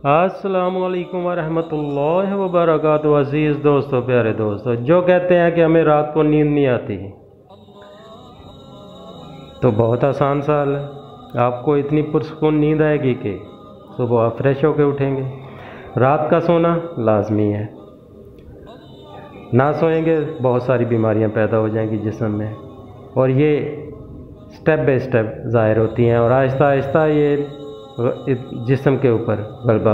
अस्सलामु अलैकुम वरहमतुल्लाहि वबरकातुहू। अज़ीज़ दोस्तों, प्यारे दोस्तों, जो कहते हैं कि हमें रात को नींद नहीं आती, तो बहुत आसान सवाल है। आपको इतनी पुरसुकून नींद आएगी कि सुबह आप फ्रेश होकर उठेंगे। रात का सोना लाजमी है, ना सोएंगे बहुत सारी बीमारियां पैदा हो जाएंगी जिस्म में, और ये स्टेप बाय स्टेप ज़ाहिर होती हैं और आहिस्ता आहिस्ता ये जिस्म के ऊपर गलबा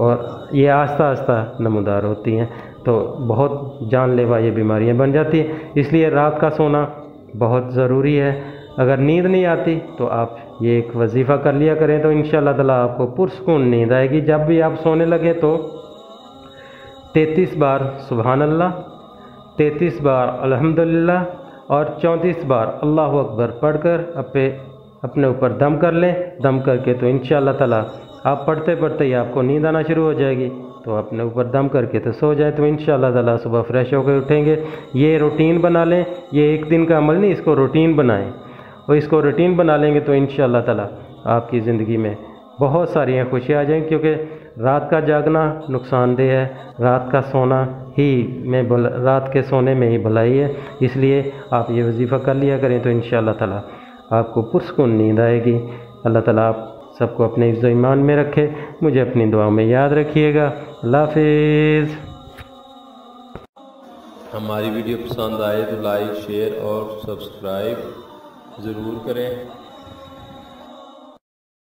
और ये आहिस्ता आहिस्ता नमूदार होती हैं, तो बहुत जानलेवा ये बीमारियां बन जाती हैं। इसलिए रात का सोना बहुत ज़रूरी है। अगर नींद नहीं आती तो आप ये एक वजीफ़ा कर लिया करें, तो इंशाअल्लाह ताला आपको पुरसुकून नींद आएगी। जब भी आप सोने लगे तो 33 बार सुबहान अल्लाह, 33 बार अल्हम्दुलिल्लाह और 34 बार अल्लाहु अकबर पढ़कर अपने ऊपर दम कर लें। दम करके तो इंशाअल्लाह ताला आप पढ़ते पढ़ते ही आपको नींद आना शुरू हो जाएगी, तो अपने ऊपर दम करके तो सो जाए, तो इंशाअल्लाह ताला सुबह फ्रेश होकर उठेंगे। ये रूटीन बना लें, ये एक दिन का अमल नहीं, इसको रूटीन बनाएं, और इसको रूटीन बना लेंगे तो इंशाअल्लाह ताला आपकी ज़िंदगी में बहुत सारी खुशियाँ आ जाएंगी। क्योंकि रात का जागना नुकसानदेह है, रात का सोना रात के सोने में ही भलाई है। इसलिए आप ये वजीफ़ा कर लिया करें, तो इंशाअल्लाह ताला आपको पुरसुकून नींद आएगी। अल्लाह ताला आप सबको अपने इज़्ज़ो ईमान में रखे। मुझे अपनी दुआ में याद रखिएगा। अल्लाह हाफ़िज़। हमारी वीडियो पसंद आए तो लाइक, शेयर और सब्सक्राइब ज़रूर करें।